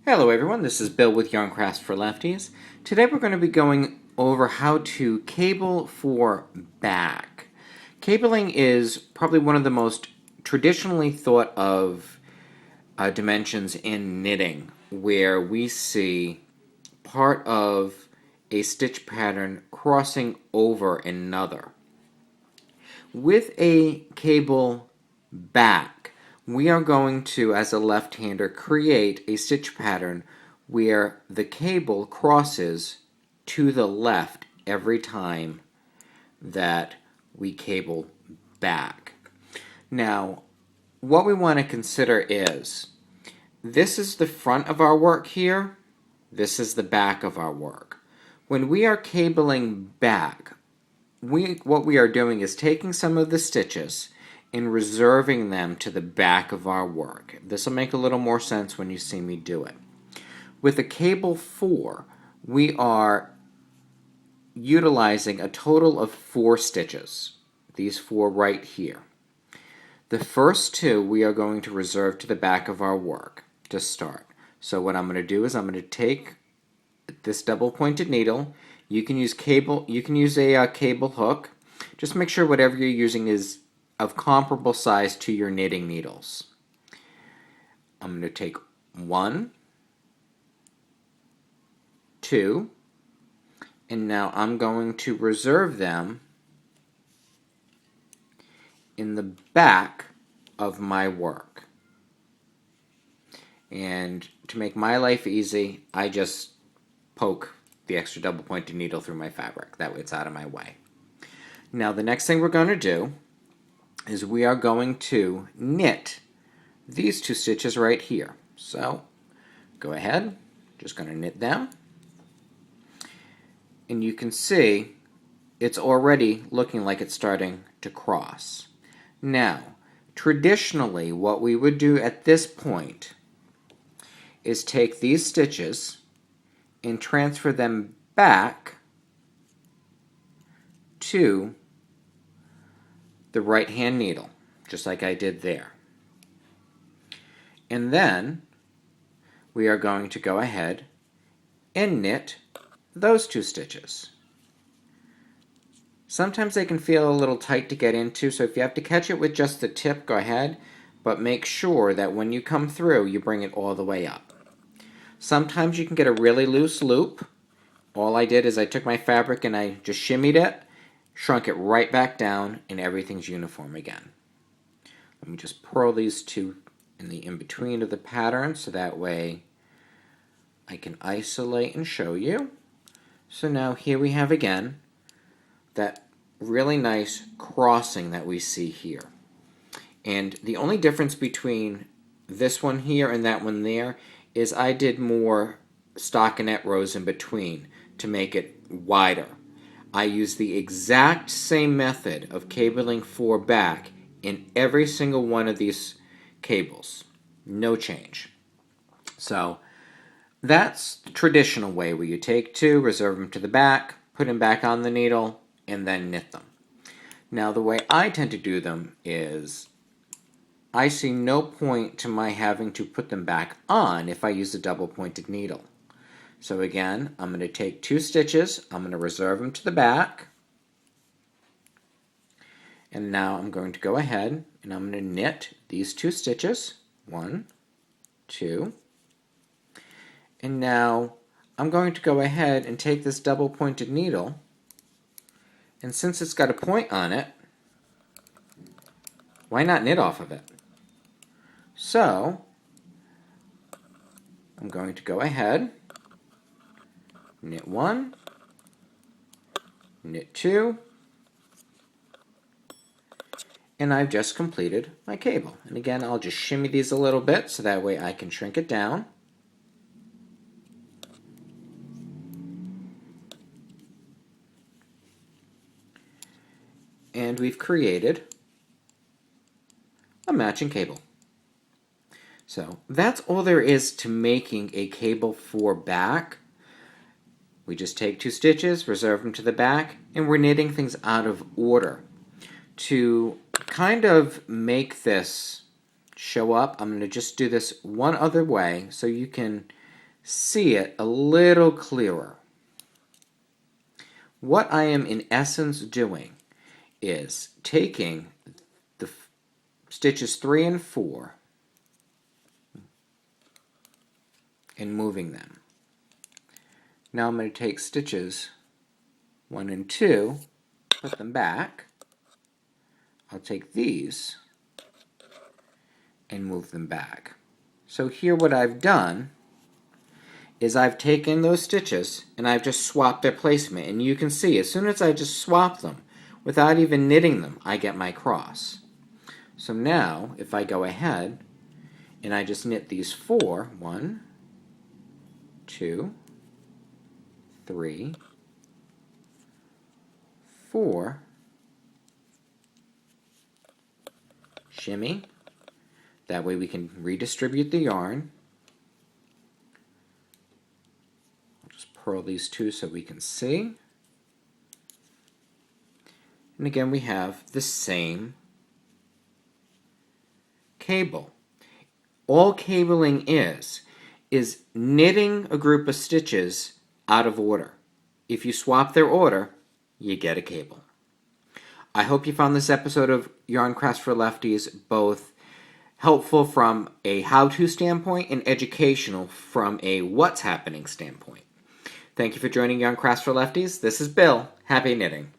Hello everyone, this is Bill with Yarn Crafts for Lefties. Today we're going to be going over how to cable for back. Cabling is probably one of the most traditionally thought of dimensions in knitting, where we see part of a stitch pattern crossing over another. With a cable back, we are going to, as a left-hander, create a stitch pattern where the cable crosses to the left every time that we cable back. Now, what we want to consider is, this is the front of our work here, this is the back of our work. When we are cabling back, what we are doing is taking some of the stitches and reserving them to the back of our work. This will make a little more sense when you see me do it. With a cable 4, we are utilizing a total of 4 stitches. These 4 right here. The first 2 we are going to reserve to the back of our work to start. So what I'm going to do is I'm going to take this double pointed needle. You can use a cable hook. Just make sure whatever you're using is of comparable size to your knitting needles. I'm going to take 1, 2, and now I'm going to reserve them in the back of my work. And to make my life easy, I just poke the extra double pointed needle through my fabric. That way it's out of my way. Now the next thing we're going to do is we are going to knit these 2 stitches right here. So go ahead, just going to knit them. And you can see it's already looking like it's starting to cross. Now, traditionally what we would do at this point is take these stitches and transfer them back to the right hand needle, just like I did there. And then we are going to go ahead and knit those 2 stitches. Sometimes they can feel a little tight to get into, so if you have to catch it with just the tip, go ahead, but make sure that when you come through, you bring it all the way up. Sometimes you can get a really loose loop. All I did is I took my fabric and I just shimmied it, shrunk it right back down, and everything's uniform again. Let me just purl these 2 in the in-between of the pattern so that way I can isolate and show you. So now here we have again that really nice crossing that we see here. And the only difference between this one here and that one there is I did more stockinette rows in between to make it wider. I use the exact same method of cabling for back in every single one of these cables. No change. So that's the traditional way where you take 2, reserve them to the back, put them back on the needle, and then knit them. Now the way I tend to do them is I see no point to my having to put them back on if I use a double pointed needle. So again, I'm going to take 2 stitches, I'm going to reserve them to the back, and now I'm going to go ahead and I'm going to knit these 2 stitches, 1, 2, and now I'm going to go ahead and take this double pointed needle, and since it's got a point on it, why not knit off of it? So I'm going to go ahead, knit 1, knit 2, and I've just completed my cable. And again, I'll just shimmy these a little bit so that way I can shrink it down. And we've created a matching cable. So that's all there is to making a cable for back. We just take 2 stitches, reserve them to the back, and we're knitting things out of order. To kind of make this show up, I'm going to just do this one other way so you can see it a little clearer. What I am in essence doing is taking the stitches 3 and 4 and moving them. Now I'm going to take stitches 1 and 2, put them back. I'll take these and move them back. So here what I've done is I've taken those stitches and I've just swapped their placement, and you can see as soon as I just swap them without even knitting them, I get my cross. So now if I go ahead and I just knit these 4, 1, 2, 3, 4, shimmy, that way we can redistribute the yarn. I'll just purl these two so we can see. And again we have the same cable. All cabling is knitting a group of stitches out of order. If you swap their order, you get a cable. I hope you found this episode of Yarn Crafts for Lefties both helpful from a how-to standpoint and educational from a what's happening standpoint. Thank you for joining Yarn Crafts for Lefties. This is Bill. Happy knitting.